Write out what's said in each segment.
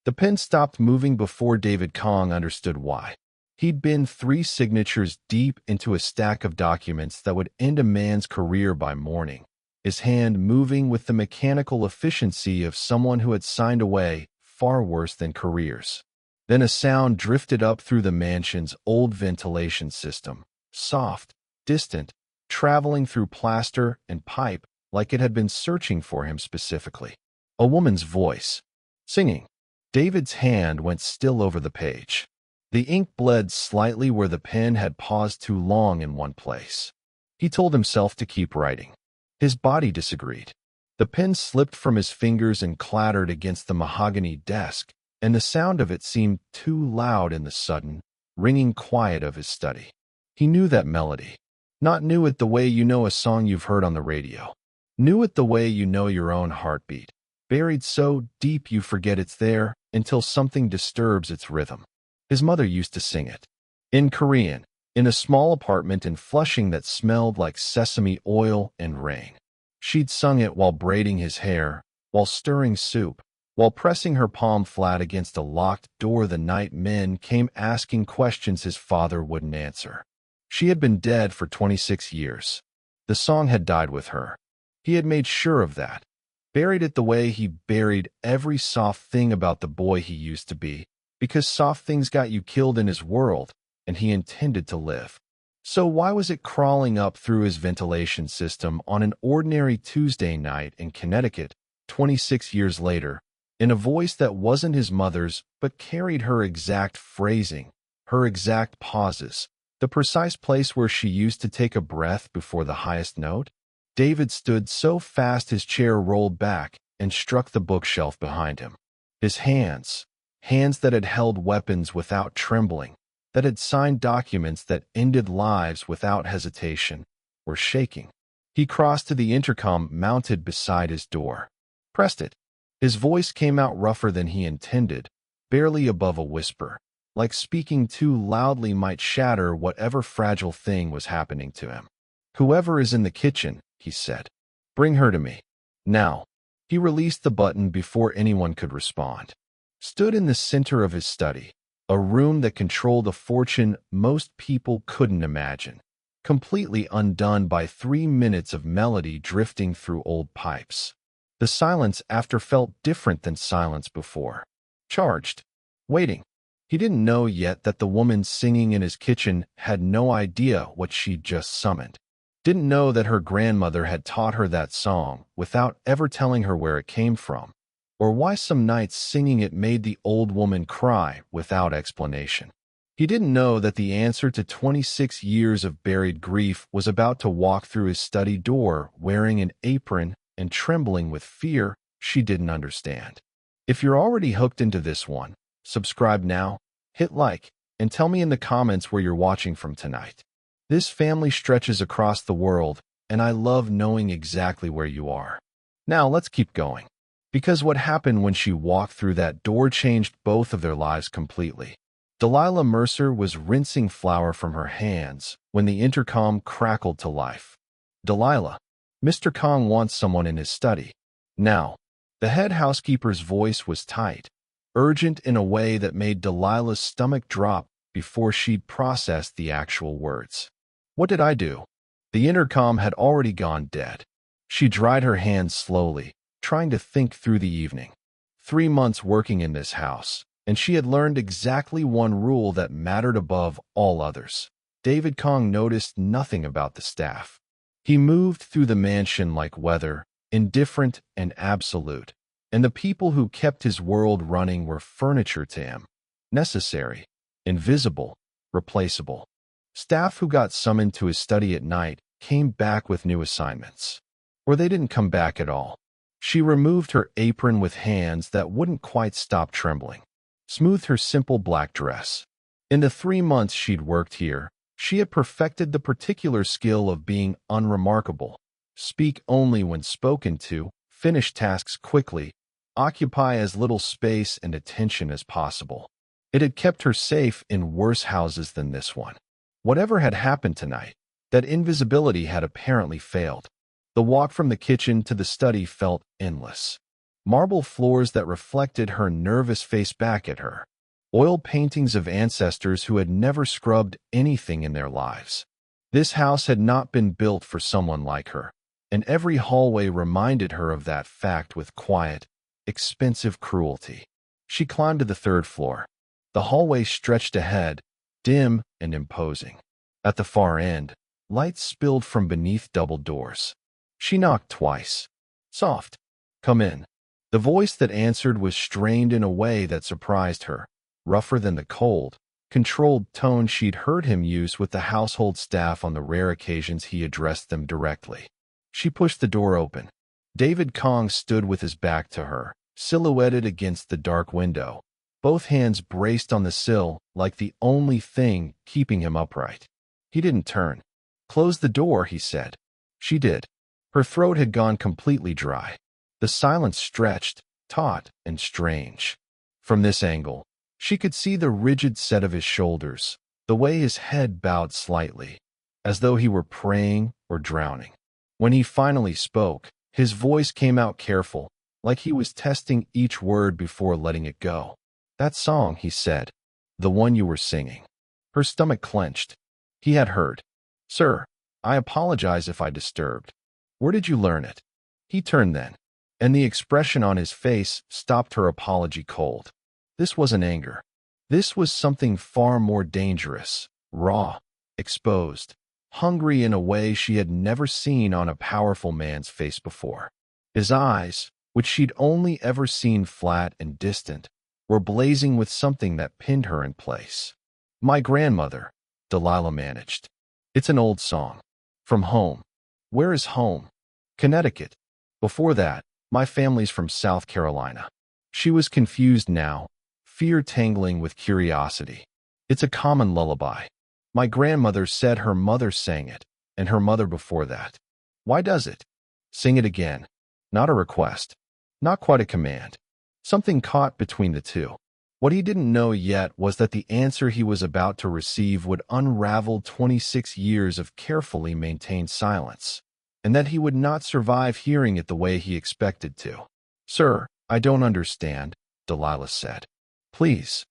The pen stopped moving before David Kong understood why. He'd been 3 signatures deep into a stack of documents that would end a man's career by morning, his hand moving with the mechanical efficiency of someone who had signed away far worse than careers. Then a sound drifted up through the mansion's old ventilation system, soft, distant, traveling through plaster and pipe like it had been searching for him specifically. A woman's voice, singing. David's hand went still over the page. The ink bled slightly where the pen had paused too long in one place. He told himself to keep writing. His body disagreed. The pen slipped from his fingers and clattered against the mahogany desk, and the sound of it seemed too loud in the sudden, ringing quiet of his study. He knew that melody. Not knew it the way you know a song you've heard on the radio. Knew it the way you know your own heartbeat, buried so deep you forget it's there until something disturbs its rhythm. His mother used to sing it. In Korean, in a small apartment in Flushing that smelled like sesame oil and rain. She'd sung it while braiding his hair, while stirring soup, while pressing her palm flat against a locked door the night men came asking questions his father wouldn't answer. She had been dead for 26 years. The song had died with her. He had made sure of that. Buried it the way he buried every soft thing about the boy he used to be, because soft things got you killed in his world, and he intended to live. So why was it crawling up through his ventilation system on an ordinary Tuesday night in Connecticut, 26 years later, in a voice that wasn't his mother's but carried her exact phrasing, her exact pauses, the precise place where she used to take a breath before the highest note? David stood so fast his chair rolled back and struck the bookshelf behind him. His hands that had held weapons without trembling, that had signed documents that ended lives without hesitation, were shaking. He crossed to the intercom mounted beside his door, pressed it. His voice came out rougher than he intended, barely above a whisper, like speaking too loudly might shatter whatever fragile thing was happening to him. "Whoever is in the kitchen," he said. "Bring her to me. Now." He released the button before anyone could respond. Stood in the center of his study, a room that controlled a fortune most people couldn't imagine, completely undone by 3 minutes of melody drifting through old pipes. The silence after felt different than silence before. Charged. Waiting. He didn't know yet that the woman singing in his kitchen had no idea what she'd just summoned. Didn't know that her grandmother had taught her that song without ever telling her where it came from, or why some nights singing it made the old woman cry without explanation. He didn't know that the answer to 26 years of buried grief was about to walk through his study door wearing an apron and trembling with fear she didn't understand. If you're already hooked into this one, subscribe now, hit like, and tell me in the comments where you're watching from tonight. This family stretches across the world, and I love knowing exactly where you are. Now let's keep going. Because what happened when she walked through that door changed both of their lives completely. Delilah Mercer was rinsing flour from her hands when the intercom crackled to life. "Delilah, Mr. Kong wants someone in his study. Now." The head housekeeper's voice was tight, urgent in a way that made Delilah's stomach drop before she'd processed the actual words. "What did I do?" The intercom had already gone dead. She dried her hands slowly, trying to think through the evening. 3 months working in this house, and she had learned exactly one rule that mattered above all others. David Kong noticed nothing about the staff. He moved through the mansion like weather, indifferent and absolute, and the people who kept his world running were furniture to him, necessary, invisible, replaceable. Staff who got summoned to his study at night came back with new assignments. Or they didn't come back at all. She removed her apron with hands that wouldn't quite stop trembling, smoothed her simple black dress. In the 3 months she'd worked here, she had perfected the particular skill of being unremarkable, speak only when spoken to, finish tasks quickly, occupy as little space and attention as possible. It had kept her safe in worse houses than this one. Whatever had happened tonight, that invisibility had apparently failed. The walk from the kitchen to the study felt endless. marble floors that reflected her nervous face back at her, oil paintings of ancestors who had never scrubbed anything in their lives. This house had not been built for someone like her, and every hallway reminded her of that fact with quiet, expensive cruelty. She climbed to the third floor. The hallway stretched ahead, dim and imposing. At the far end, light spilled from beneath double doors. She knocked twice. Soft. Come in. The voice that answered was strained in a way that surprised her, rougher than the cold, controlled tone she'd heard him use with the household staff on the rare occasions he addressed them directly. She pushed the door open. David Kang stood with his back to her, silhouetted against the dark window, both hands braced on the sill like the only thing keeping him upright. He didn't turn. Close the door, he said. She did. Her throat had gone completely dry. The silence stretched, taut and strange. From this angle, she could see the rigid set of his shoulders, the way his head bowed slightly, as though he were praying or drowning. When he finally spoke, his voice came out careful, like he was testing each word before letting it go. That song, he said, the one you were singing. Her stomach clenched. He had heard. Sir, I apologize if I disturbed. Where did you learn it? He turned then, and the expression on his face stopped her apology cold. This wasn't anger. This was something far more dangerous, raw, exposed, hungry in a way she had never seen on a powerful man's face before. His eyes, which she'd only ever seen flat and distant, were blazing with something that pinned her in place. My grandmother, Delilah managed. It's an old song. From home. Where is home? Connecticut. Before that, my family's from South Carolina. She was confused now, fear tangling with curiosity. It's a common lullaby. My grandmother said her mother sang it, and her mother before that. Why does it? Sing it again. Not a request. Not quite a command. Something caught between the two. What he didn't know yet was that the answer he was about to receive would unravel 26 years of carefully maintained silence, and that he would not survive hearing it the way he expected to. Sir, I don't understand, Delilah said. Please.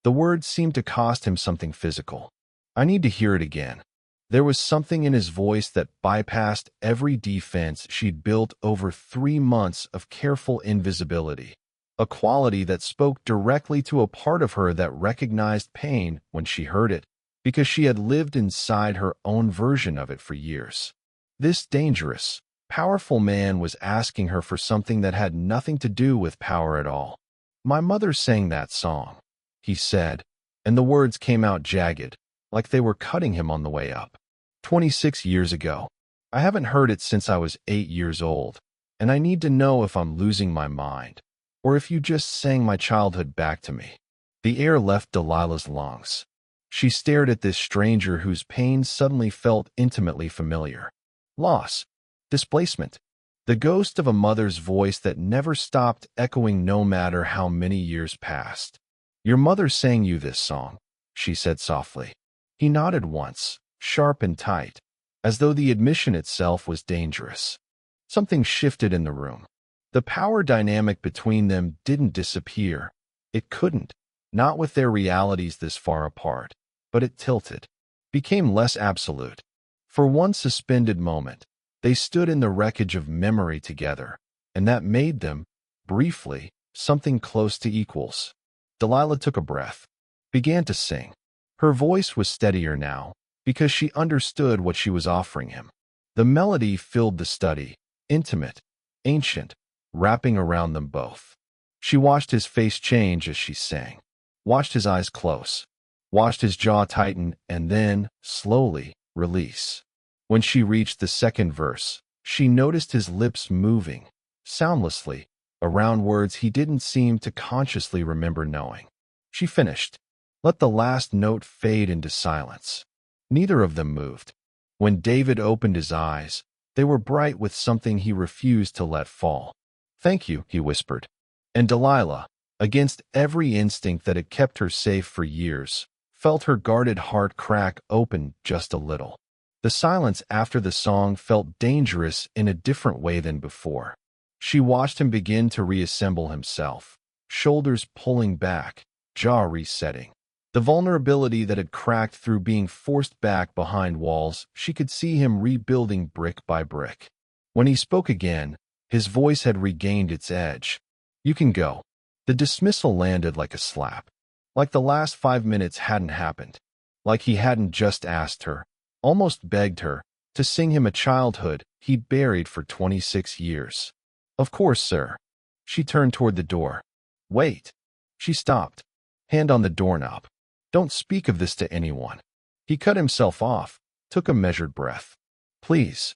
The words seemed to cost him something physical. I need to hear it again. There was something in his voice that bypassed every defense she'd built over 3 months of careful invisibility, a quality that spoke directly to a part of her that recognized pain when she heard it, because she had lived inside her own version of it for years. This dangerous, powerful man was asking her for something that had nothing to do with power at all. My mother sang that song, he said, and the words came out jagged, like they were cutting him on the way up. 26 years ago. I haven't heard it since I was 8 years old, and I need to know if I'm losing my mind, or if you just sang my childhood back to me. The air left Delilah's lungs. She stared at this stranger whose pain suddenly felt intimately familiar. Loss. Displacement. The ghost of a mother's voice that never stopped echoing no matter how many years passed. Your mother sang you this song, she said softly. He nodded once, sharp and tight, as though the admission itself was dangerous. Something shifted in the room. The power dynamic between them didn't disappear. It couldn't, not with their realities this far apart, but it tilted, became less absolute. For one suspended moment, they stood in the wreckage of memory together, and that made them, briefly, something close to equals. Delilah took a breath, began to sing. Her voice was steadier now, because she understood what she was offering him. The melody filled the study, intimate, ancient, wrapping around them both. She watched his face change as she sang, watched his eyes close, watched his jaw tighten and then, slowly, release. When she reached the second verse, she noticed his lips moving, soundlessly, around words he didn't seem to consciously remember knowing. She finished. Let the last note fade into silence. Neither of them moved. When David opened his eyes, they were bright with something he refused to let fall. Thank you, he whispered. And Delilah, against every instinct that had kept her safe for years, felt her guarded heart crack open just a little. The silence after the song felt dangerous in a different way than before. She watched him begin to reassemble himself, shoulders pulling back, jaw resetting. The vulnerability that had cracked through being forced back behind walls, she could see him rebuilding brick by brick. When he spoke again, his voice had regained its edge. "You can go." The dismissal landed like a slap. Like the last 5 minutes hadn't happened. Like he hadn't just asked her, almost begged her, to sing him a childhood he'd buried for 26 years. "Of course, sir." She turned toward the door. "Wait." She stopped, hand on the doorknob. "Don't speak of this to anyone." He cut himself off, took a measured breath. "Please."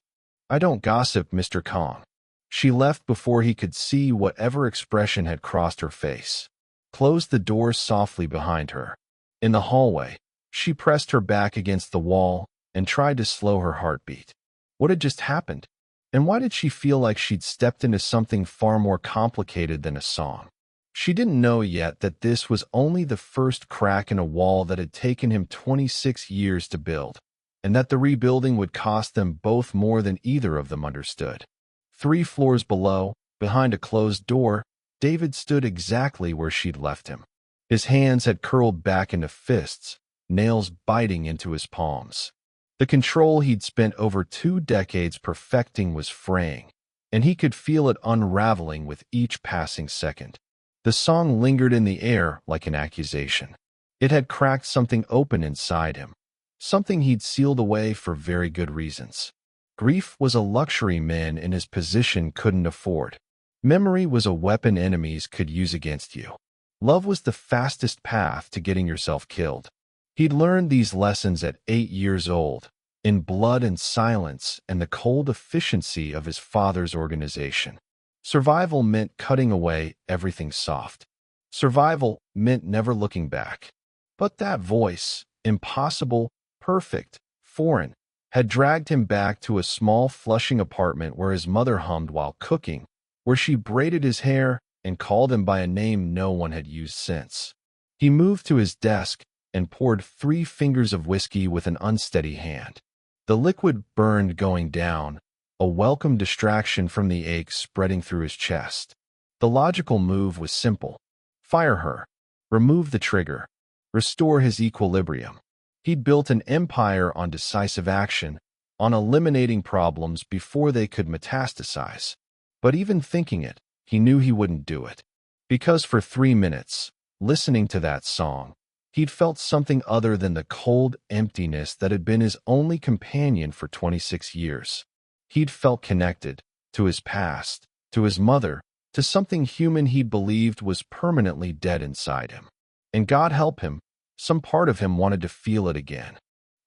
"I don't gossip, Mr. Kang." She left before he could see whatever expression had crossed her face. Closed the door softly behind her. In the hallway, she pressed her back against the wall and tried to slow her heartbeat. What had just happened? And why did she feel like she'd stepped into something far more complicated than a song? She didn't know yet that this was only the first crack in a wall that had taken him 26 years to build, and that the rebuilding would cost them both more than either of them understood. 3 floors below, behind a closed door, David stood exactly where she'd left him. His hands had curled back into fists, nails biting into his palms. The control he'd spent over 2 decades perfecting was fraying, and he could feel it unraveling with each passing second. The song lingered in the air like an accusation. It had cracked something open inside him, something he'd sealed away for very good reasons. Grief was a luxury men in his position couldn't afford. Memory was a weapon enemies could use against you. Love was the fastest path to getting yourself killed. He'd learned these lessons at 8 years old, in blood and silence and the cold efficiency of his father's organization. Survival meant cutting away everything soft. Survival meant never looking back. But that voice, impossible, perfect, foreign, had dragged him back to a small Flushing apartment where his mother hummed while cooking, where she braided his hair and called him by a name no one had used since. He moved to his desk and poured 3 fingers of whiskey with an unsteady hand. The liquid burned going down, a welcome distraction from the ache spreading through his chest. The logical move was simple. Fire her. Remove the trigger. Restore his equilibrium. He'd built an empire on decisive action, on eliminating problems before they could metastasize. But even thinking it, he knew he wouldn't do it. Because for 3 minutes, listening to that song, he'd felt something other than the cold emptiness that had been his only companion for 26 years. He'd felt connected to his past, to his mother, to something human he believed was permanently dead inside him. And God help him, some part of him wanted to feel it again.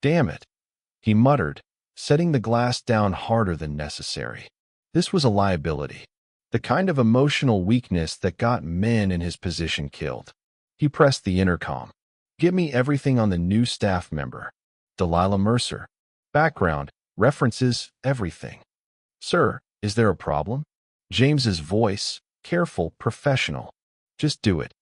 "Damn it," he muttered, setting the glass down harder than necessary. This was a liability, the kind of emotional weakness that got men in his position killed. He pressed the intercom. "Get me everything on the new staff member. Delilah Mercer. Background, references, everything." "Sir, is there a problem?" James's voice, careful, professional. "Just do it."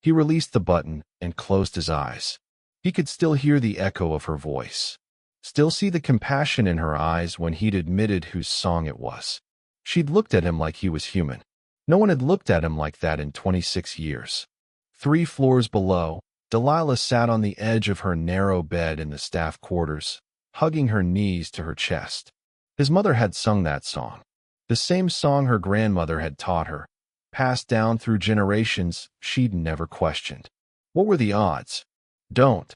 He released the button and closed his eyes. He could still hear the echo of her voice, still see the compassion in her eyes when he'd admitted whose song it was. She'd looked at him like he was human. No one had looked at him like that in 26 years. 3 floors below, Delilah sat on the edge of her narrow bed in the staff quarters, hugging her knees to her chest. His mother had sung that song, the same song her grandmother had taught her, passed down through generations she'd never questioned. What were the odds? "Don't,"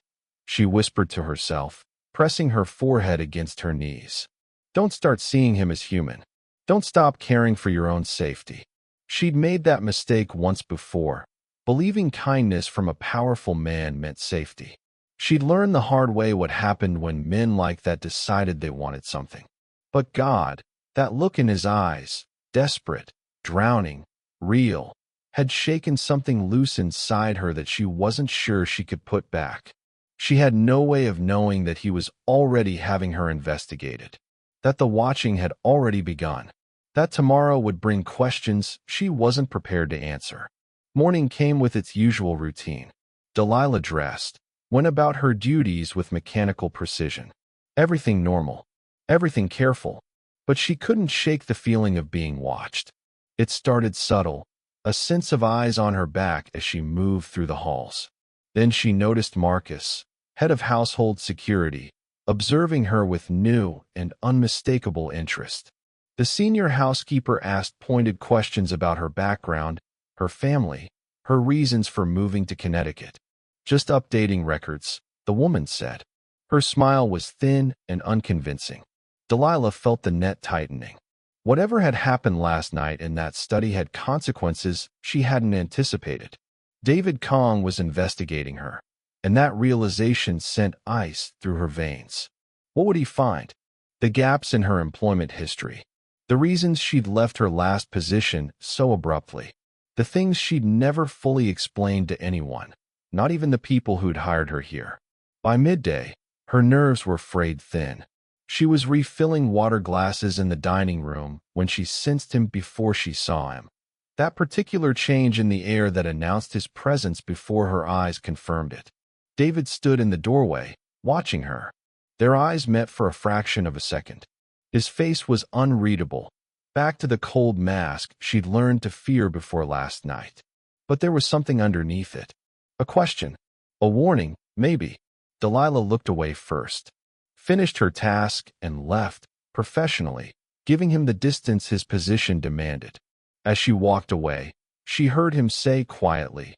she whispered to herself, pressing her forehead against her knees. "Don't start seeing him as human. Don't stop caring for your own safety." She'd made that mistake once before, believing kindness from a powerful man meant safety. She'd learned the hard way what happened when men like that decided they wanted something. But God, that look in his eyes, desperate, drowning, real, had shaken something loose inside her that she wasn't sure she could put back. She had no way of knowing that he was already having her investigated, that the watching had already begun, that tomorrow would bring questions she wasn't prepared to answer. Morning came with its usual routine. Delilah dressed, went about her duties with mechanical precision. Everything normal, everything careful, but she couldn't shake the feeling of being watched. It started subtle, a sense of eyes on her back as she moved through the halls. Then she noticed Marcus, head of household security, observing her with new and unmistakable interest. The senior housekeeper asked pointed questions about her background, her family, her reasons for moving to Connecticut. "Just updating records," the woman said. Her smile was thin and unconvincing. Delilah felt the net tightening. Whatever had happened last night in that study had consequences she hadn't anticipated. David Kang was investigating her, and that realization sent ice through her veins. What would he find? The gaps in her employment history. The reasons she'd left her last position so abruptly. The things she'd never fully explained to anyone, not even the people who'd hired her here. By midday, her nerves were frayed thin. She was refilling water glasses in the dining room when she sensed him before she saw him. That particular change in the air that announced his presence before her eyes confirmed it. David stood in the doorway, watching her. Their eyes met for a fraction of a second. His face was unreadable, back to the cold mask she'd learned to fear before last night. But there was something underneath it. A question. A warning, maybe. Delilah looked away first, finished her task, and left, professionally, giving him the distance his position demanded. As she walked away, she heard him say quietly,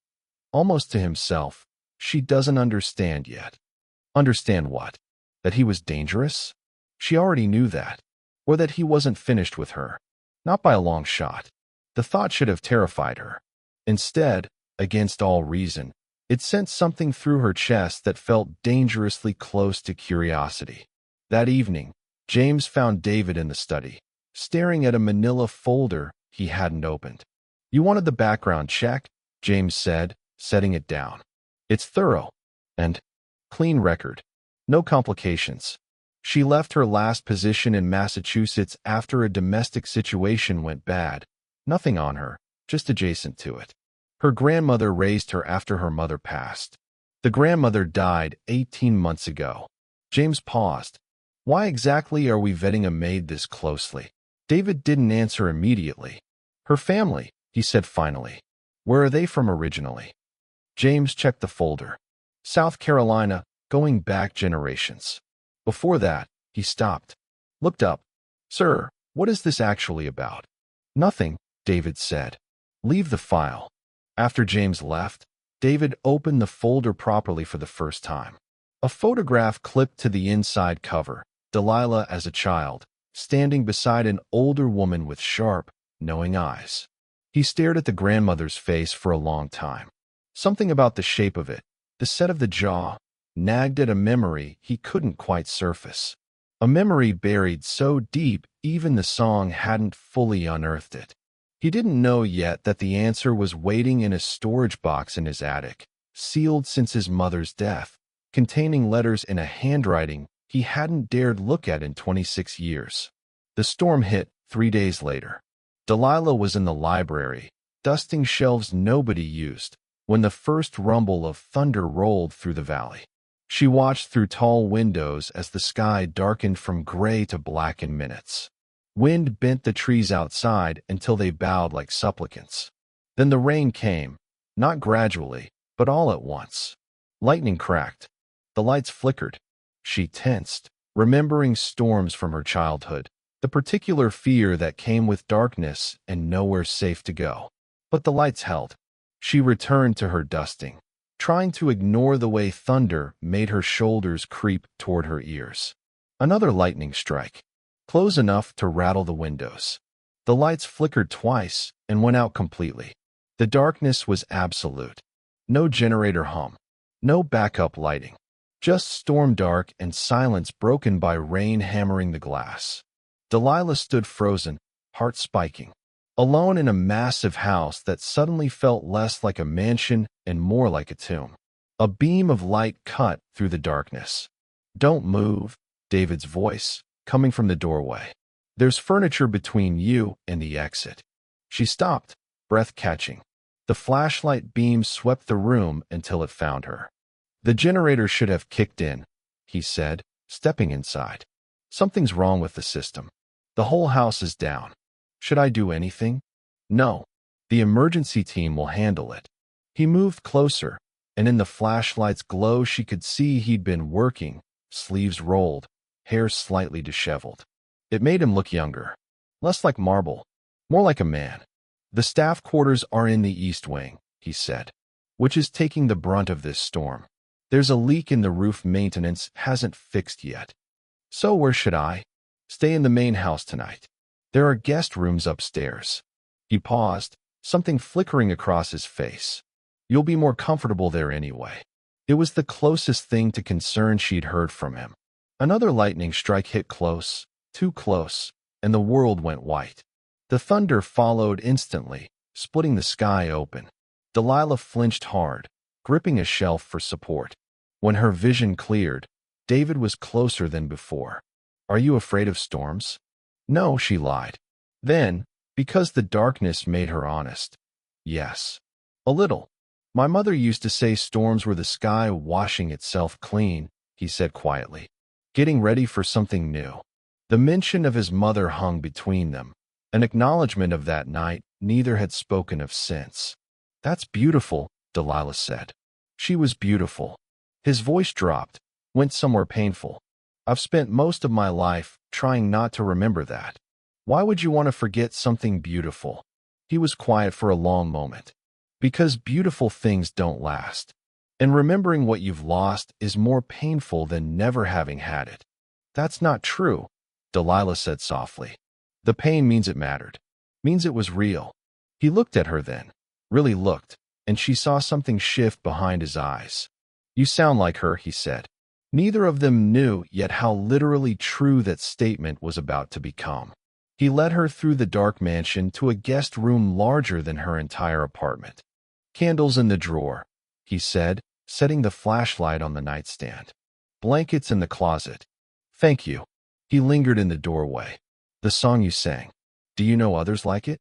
almost to himself, "She doesn't understand yet." Understand what? That he was dangerous? She already knew that. Or that he wasn't finished with her. Not by a long shot. The thought should have terrified her. Instead, against all reason, it sent something through her chest that felt dangerously close to curiosity. That evening, James found David in the study, staring at a manila folder he hadn't opened. "You wanted the background check," James said, setting it down. "It's thorough. And clean record. No complications. She left her last position in Massachusetts after a domestic situation went bad. Nothing on her, just adjacent to it. Her grandmother raised her after her mother passed. The grandmother died 18 months ago." James paused. "Why exactly are we vetting a maid this closely?" David didn't answer immediately. "Her family," he said finally. "Where are they from originally?" James checked the folder. "South Carolina, going back generations." Before that, he stopped. Looked up. "Sir, what is this actually about?" "Nothing," David said. "Leave the file." After James left, David opened the folder properly for the first time. A photograph clipped to the inside cover, Delilah as a child, standing beside an older woman with sharp, knowing eyes. He stared at the grandmother's face for a long time. Something about the shape of it, the set of the jaw, nagged at a memory he couldn't quite surface. A memory buried so deep even the song hadn't fully unearthed it. He didn't know yet that the answer was waiting in a storage box in his attic, sealed since his mother's death, containing letters in a handwriting he hadn't dared look at in 26 years. The storm hit 3 days later. Delilah was in the library, dusting shelves nobody used, when the first rumble of thunder rolled through the valley. She watched through tall windows as the sky darkened from gray to black in minutes. Wind bent the trees outside until they bowed like supplicants. Then the rain came, not gradually, but all at once. Lightning cracked. The lights flickered. She tensed, remembering storms from her childhood, the particular fear that came with darkness and nowhere safe to go. But the lights held. She returned to her dusting, trying to ignore the way thunder made her shoulders creep toward her ears. Another lightning strike, close enough to rattle the windows. The lights flickered twice and went out completely. The darkness was absolute. No generator hum. No backup lighting. Just storm dark and silence broken by rain hammering the glass. Delilah stood frozen, heart spiking, alone in a massive house that suddenly felt less like a mansion and more like a tomb. A beam of light cut through the darkness. "Don't move," David's voice, coming from the doorway. "There's furniture between you and the exit." She stopped, breath catching. The flashlight beam swept the room until it found her. "The generator should have kicked in," he said, stepping inside. "Something's wrong with the system. The whole house is down. Should I do anything?" No, the emergency team will handle it. He moved closer, and in the flashlight's glow she could see he'd been working, sleeves rolled, hair slightly disheveled. It made him look younger, less like marble, more like a man. The staff quarters are in the East Wing, he said, which is taking the brunt of this storm. There's a leak in the roof maintenance hasn't fixed yet. So where should I? Stay in the main house tonight. There are guest rooms upstairs. He paused, something flickering across his face. You'll be more comfortable there anyway. It was the closest thing to concern she'd heard from him. Another lightning strike hit close, too close, and the world went white. The thunder followed instantly, splitting the sky open. Delilah flinched hard, gripping a shelf for support. When her vision cleared, David was closer than before. Are you afraid of storms? No, she lied. Then, because the darkness made her honest. Yes. A little. My mother used to say storms were the sky washing itself clean, he said quietly, getting ready for something new. The mention of his mother hung between them, an acknowledgement of that night neither had spoken of since. That's beautiful, Delilah said. She was beautiful. His voice dropped, went somewhere painful. I've spent most of my life trying not to remember that. Why would you want to forget something beautiful? He was quiet for a long moment. Because beautiful things don't last. And remembering what you've lost is more painful than never having had it. That's not true, Delilah said softly. The pain means it mattered. Means it was real. He looked at her then. Really looked, and she saw something shift behind his eyes. You sound like her, he said. Neither of them knew yet how literally true that statement was about to become. He led her through the dark mansion to a guest room larger than her entire apartment. Candles in the drawer, he said, setting the flashlight on the nightstand. Blankets in the closet. Thank you. He lingered in the doorway. The song you sang. Do you know others like it?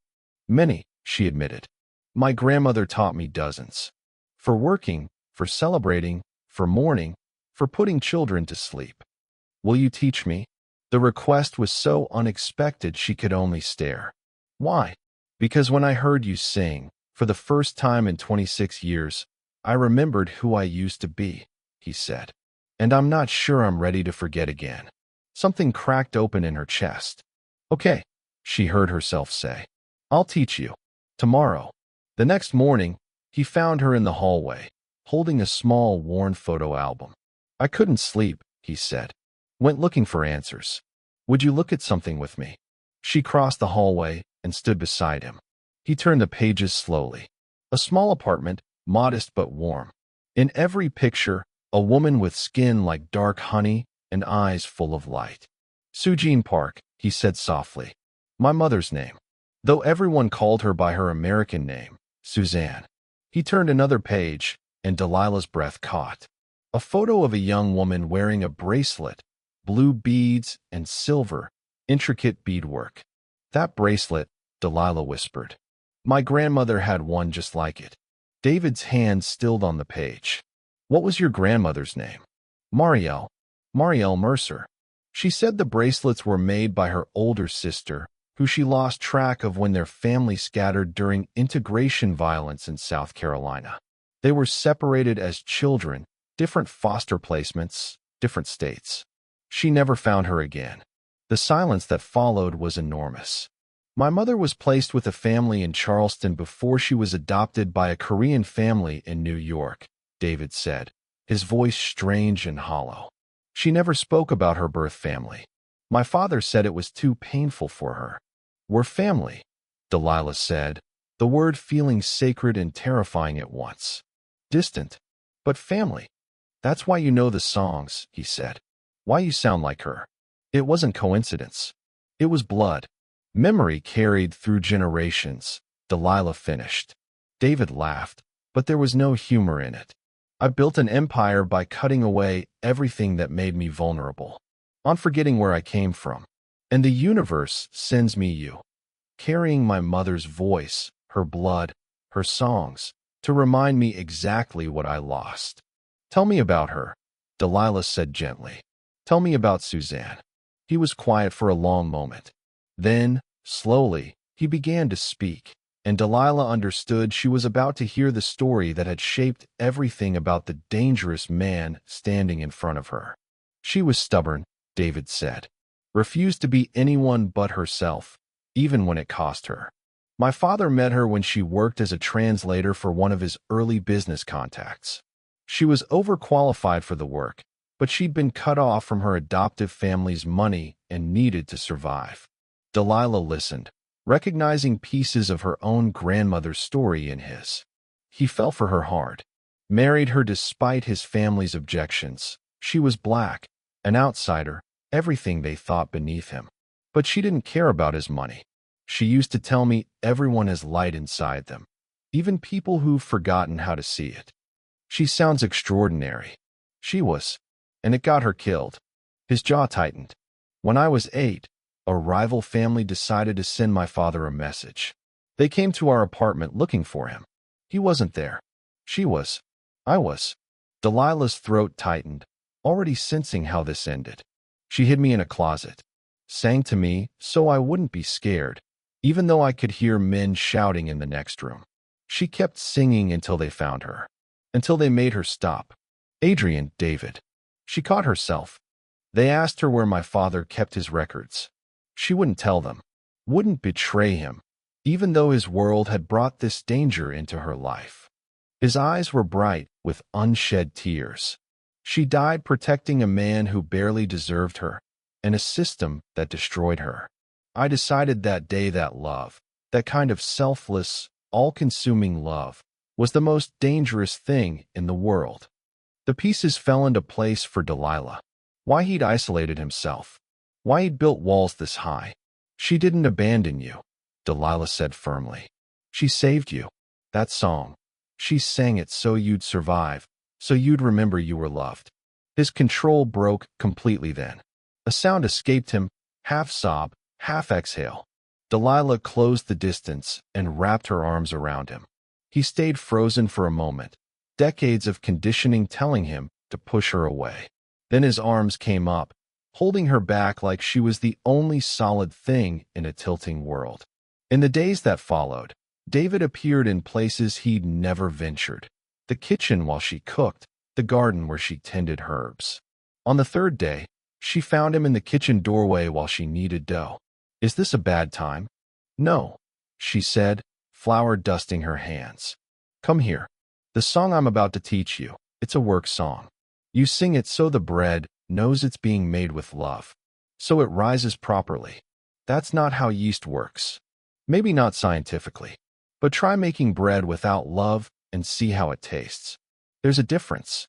Many, she admitted. My grandmother taught me dozens. For working, for celebrating, for mourning, for putting children to sleep. Will you teach me? The request was so unexpected she could only stare. Why? Because when I heard you sing, for the first time in 26 years, I remembered who I used to be, he said. And I'm not sure I'm ready to forget again. Something cracked open in her chest. Okay, she heard herself say. I'll teach you. Tomorrow. The next morning, he found her in the hallway, holding a small, worn photo album. I couldn't sleep, he said. Went looking for answers. Would you look at something with me? She crossed the hallway and stood beside him. He turned the pages slowly. A small apartment, modest but warm. In every picture, a woman with skin like dark honey and eyes full of light. Sujin Park, he said softly. My mother's name. Though everyone called her by her American name, Suzanne. He turned another page, and Delilah's breath caught. A photo of a young woman wearing a bracelet, blue beads and silver, intricate beadwork. That bracelet, Delilah whispered. My grandmother had one just like it. David's hand stilled on the page. What was your grandmother's name? Marielle. Marielle Mercer. She said the bracelets were made by her older sister, who she lost track of when their family scattered during integration violence in South Carolina. They were separated as children, different foster placements, different states. She never found her again. The silence that followed was enormous. My mother was placed with a family in Charleston before she was adopted by a Korean family in New York, David said, his voice strange and hollow. She never spoke about her birth family. My father said it was too painful for her. We're family, Delilah said, the word feeling sacred and terrifying at once. Distant, but family. That's why you know the songs, he said. Why you sound like her. It wasn't coincidence. It was blood. Memory carried through generations, Delilah finished. David laughed, but there was no humor in it. I built an empire by cutting away everything that made me vulnerable, on forgetting where I came from. And the universe sends me you, carrying my mother's voice, her blood, her songs, to remind me exactly what I lost. Tell me about her, Delilah said gently. Tell me about Suzanne. He was quiet for a long moment. Then, slowly, he began to speak, and Delilah understood she was about to hear the story that had shaped everything about the dangerous man standing in front of her. She was stubborn, David said. Refused to be anyone but herself, even when it cost her. My father met her when she worked as a translator for one of his early business contacts. She was overqualified for the work, but she'd been cut off from her adoptive family's money and needed to survive. Delilah listened, recognizing pieces of her own grandmother's story in his. He fell for her hard. Married her despite his family's objections. She was black, an outsider, everything they thought beneath him. But she didn't care about his money. She used to tell me everyone has light inside them, even people who've forgotten how to see it. She sounds extraordinary. She was, and it got her killed. His jaw tightened. When I was 8, a rival family decided to send my father a message. They came to our apartment looking for him. He wasn't there. She was. I was. Delilah's throat tightened, already sensing how this ended. She hid me in a closet, sang to me so I wouldn't be scared, even though I could hear men shouting in the next room. She kept singing until they found her, until they made her stop. Adrian, David. She caught herself. They asked her where my father kept his records. She wouldn't tell them, wouldn't betray him, even though his world had brought this danger into her life. His eyes were bright with unshed tears. She died protecting a man who barely deserved her, and a system that destroyed her. I decided that day that love, that kind of selfless, all-consuming love, was the most dangerous thing in the world. The pieces fell into place for Delilah. Why he'd isolated himself. Why he'd built walls this high. She didn't abandon you, Delilah said firmly. She saved you. That song. She sang it so you'd survive, so you'd remember you were loved. His control broke completely then. A sound escaped him, half sob, half exhale. Delilah closed the distance and wrapped her arms around him. He stayed frozen for a moment, decades of conditioning telling him to push her away. Then his arms came up, holding her back like she was the only solid thing in a tilting world. In the days that followed, David appeared in places he'd never ventured. The kitchen while she cooked, the garden where she tended herbs. On the third day, she found him in the kitchen doorway while she kneaded dough. Is this a bad time? No, she said, flour dusting her hands. Come here. The song I'm about to teach you, it's a work song. You sing it so the bread knows it's being made with love. So it rises properly. That's not how yeast works. Maybe not scientifically. But try making bread without love and see how it tastes. There's a difference.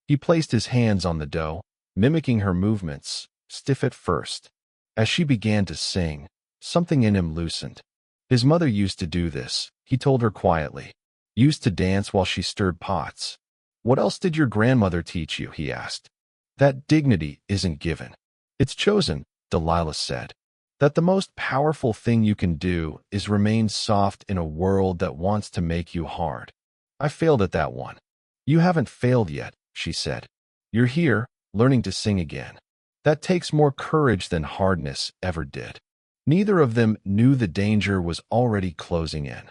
He placed his hands on the dough, mimicking her movements, stiff at first. As she began to sing, something in him loosened. His mother used to do this, he told her quietly. Used to dance while she stirred pots. What else did your grandmother teach you? He asked. That dignity isn't given. It's chosen, Delilah said. That the most powerful thing you can do is remain soft in a world that wants to make you hard. I failed at that one. You haven't failed yet, she said. You're here, learning to sing again. That takes more courage than hardness ever did. Neither of them knew the danger was already closing in.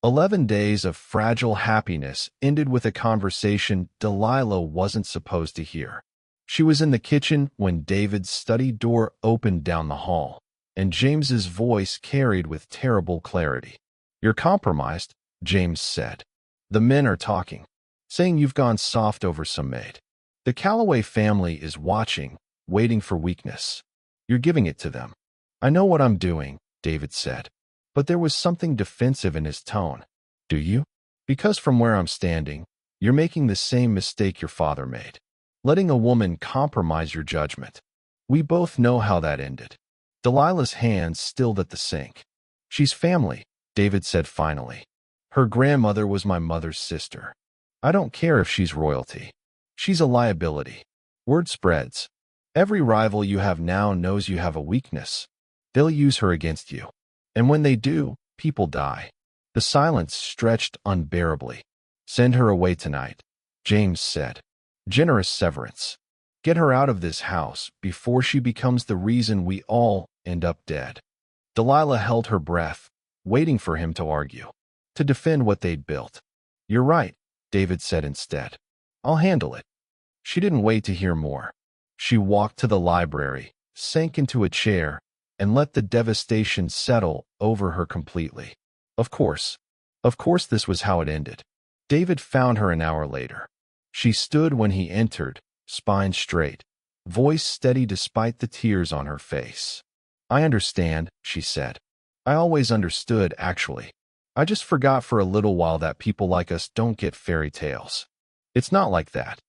11 days of fragile happiness ended with a conversation Delilah wasn't supposed to hear. She was in the kitchen when David's study door opened down the hall, and James's voice carried with terrible clarity. You're compromised, James said. The men are talking, saying you've gone soft over some Maid. The Calloway family is watching, waiting for weakness. You're giving it to them. I know what I'm doing, David said. But there was something defensive in his tone. Do you? Because from where I'm standing, you're making the same mistake your father made. Letting a woman compromise your judgment. We both know how that ended. Delilah's hands stilled at the sink. She's family, David said finally. Her grandmother was my mother's sister. I don't care if she's royalty. She's a liability. Word spreads. Every rival you have now knows you have a weakness. They'll use her against you. And when they do, people die. The silence stretched unbearably. Send her away tonight, James said. Generous severance. Get her out of this house before she becomes the reason we all end up dead. Delilah held her breath, waiting for him to argue. to defend what they'd built. You're right, David said instead. I'll handle it. She didn't wait to hear more. She walked to the library, sank into a chair, and let the devastation settle over her completely. Of course this was how it ended. David found her an hour later. She stood when he entered, spine straight, voice steady despite the tears on her face. I understand, she said. I always understood, actually. I just forgot for a little while that people like us don't get fairy tales. It's not like that.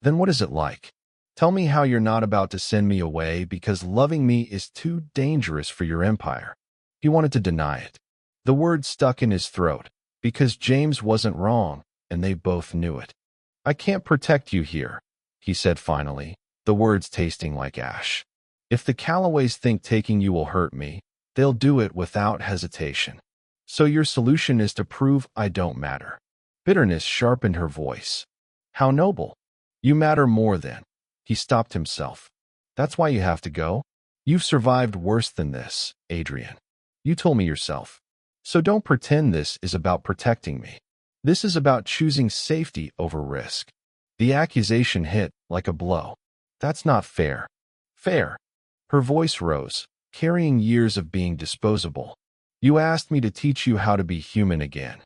Then what is it like? Tell me how you're not about to send me away because loving me is too dangerous for your empire. He wanted to deny it. The word stuck in his throat, because James wasn't wrong, and they both knew it. I can't protect you here, he said finally, the words tasting like ash. If the Callaways think taking you will hurt me, they'll do it without hesitation. So your solution is to prove I don't matter. Bitterness sharpened her voice. How noble. You matter more then. He stopped himself. That's why you have to go? You've survived worse than this, Adrian. You told me yourself. So don't pretend this is about protecting me. This is about choosing safety over risk. The accusation hit like a blow. That's not fair. Fair. Her voice rose, carrying years of being disposable. You asked me to teach you how to be human again.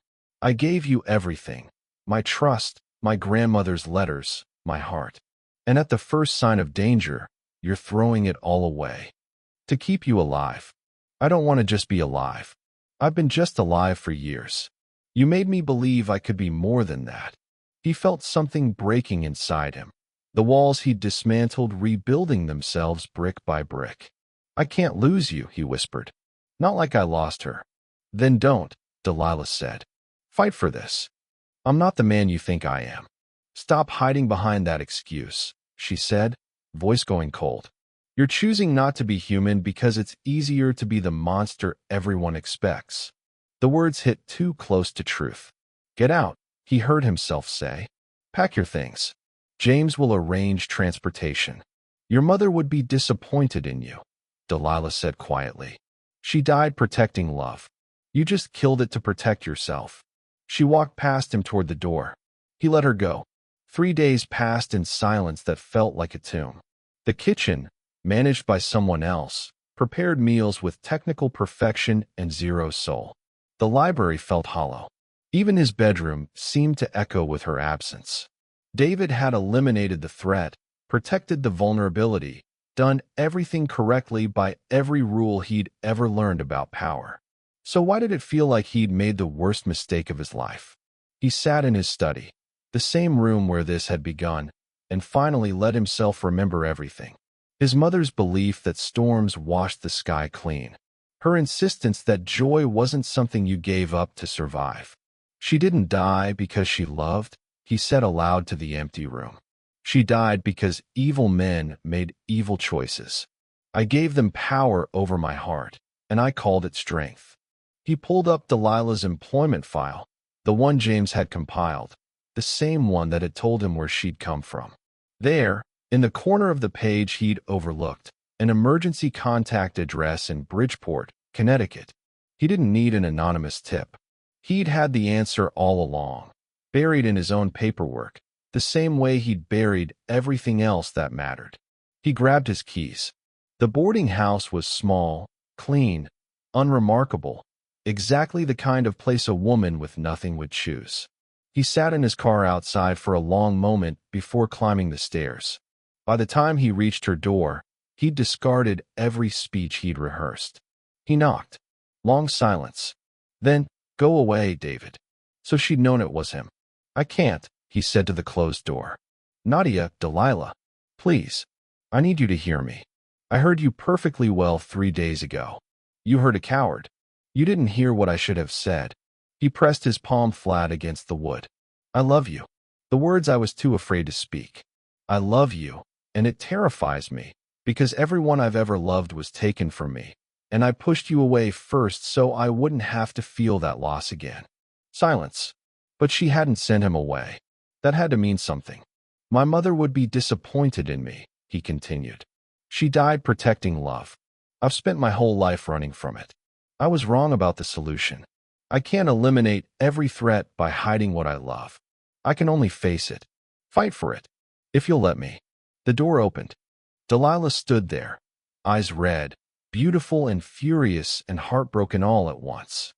I gave you everything. My trust, my grandmother's letters, my heart. And at the first sign of danger, you're throwing it all away. To keep you alive. I don't want to just be alive. I've been just alive for years. You made me believe I could be more than that. He felt something breaking inside him. The walls he'd dismantled rebuilding themselves brick by brick. I can't lose you, he whispered. Not like I lost her. Then don't, Delilah said. Fight for this. I'm not the man you think I am. Stop hiding behind that excuse, she said, voice going cold. You're choosing not to be human because it's easier to be the monster everyone expects. The words hit too close to truth. Get out, he heard himself say. Pack your things. James will arrange transportation. Your mother would be disappointed in you, Delilah said quietly. She died protecting love. You just killed it to protect yourself. She walked past him toward the door. He let her go. 3 days passed in silence that felt like a tomb. The kitchen, managed by someone else, prepared meals with technical perfection and zero soul. The library felt hollow. Even his bedroom seemed to echo with her absence. David had eliminated the threat, protected the vulnerability, done everything correctly by every rule he'd ever learned about power. So why did it feel like he'd made the worst mistake of his life? He sat in his study, the same room where this had begun, and finally let himself remember everything. His mother's belief that storms washed the sky clean. Her insistence that joy wasn't something you gave up to survive. She didn't die because she loved, he said aloud to the empty room. She died because evil men made evil choices. I gave them power over my heart, and I called it strength. He pulled up Delilah's employment file, the one James had compiled, the same one that had told him where she'd come from. There, in the corner of the page he'd overlooked, an emergency contact address in Bridgeport, Connecticut. He didn't need an anonymous tip. He'd had the answer all along, buried in his own paperwork, the same way he'd buried everything else that mattered. He grabbed his keys. The boarding house was small, clean, unremarkable, exactly the kind of place a woman with nothing would choose. He sat in his car outside for a long moment before climbing the stairs. By the time he reached her door, he'd discarded every speech he'd rehearsed. He knocked. Long silence. Then, go away, David. So she'd known it was him. I can't, he said to the closed door. Nadia, Delilah. Please. I need you to hear me. I heard you perfectly well 3 days ago. You heard a coward. You didn't hear what I should have said. He pressed his palm flat against the wood. I love you. The words I was too afraid to speak. I love you, and it terrifies me, because everyone I've ever loved was taken from me, and I pushed you away first so I wouldn't have to feel that loss again. Silence. But she hadn't sent him away. That had to mean something. My mother would be disappointed in me, he continued. She died protecting love. I've spent my whole life running from it. I was wrong about the solution. I can't eliminate every threat by hiding what I love. I can only face it. Fight for it. If you'll let me. The door opened. Delilah stood there, eyes red, beautiful and furious and heartbroken all at once.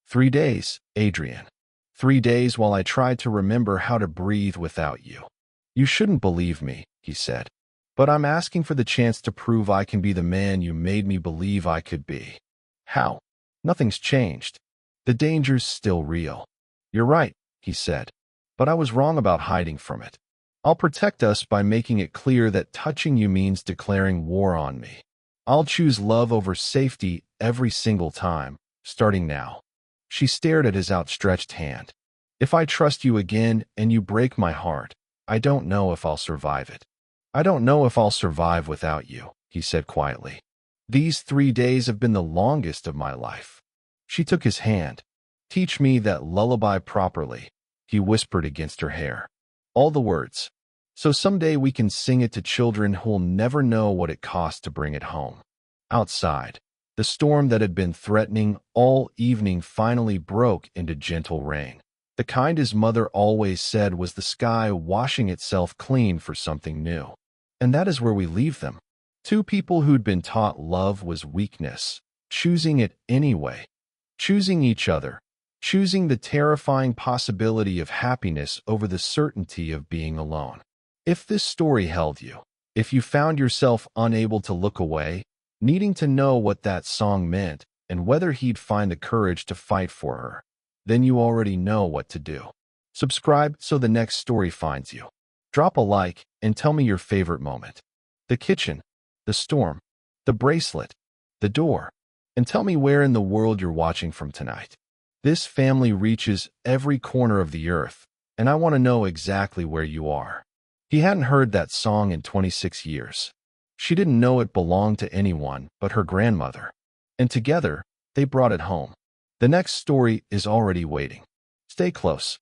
3 days, Adrian. 3 days while I tried to remember how to breathe without you. You shouldn't believe me, he said. But I'm asking for the chance to prove I can be the man you made me believe I could be. How? Nothing's changed. The danger's still real. You're right, he said. But I was wrong about hiding from it. I'll protect us by making it clear that touching you means declaring war on me. I'll choose love over safety every single time, starting now. She stared at his outstretched hand. If I trust you again and you break my heart, I don't know if I'll survive it. I don't know if I'll survive without you, he said quietly. These 3 days have been the longest of my life. She took his hand. Teach me that lullaby properly, he whispered against her hair. All the words. So someday we can sing it to children who'll never know what it cost to bring it home. Outside, the storm that had been threatening all evening finally broke into gentle rain. The kind his mother always said was the sky washing itself clean for something new. And that is where we leave them. 2 people who'd been taught love was weakness, choosing it anyway. Choosing each other. Choosing the terrifying possibility of happiness over the certainty of being alone. If this story held you, if you found yourself unable to look away, needing to know what that song meant and whether he'd find the courage to fight for her, then you already know what to do. Subscribe so the next story finds you. Drop a like and tell me your favorite moment. The kitchen, the storm, the bracelet, the door, and tell me where in the world you're watching from tonight. This family reaches every corner of the earth, and I want to know exactly where you are. He hadn't heard that song in 26 years. She didn't know it belonged to anyone but her grandmother. And together, they brought it home. The next story is already waiting. Stay close.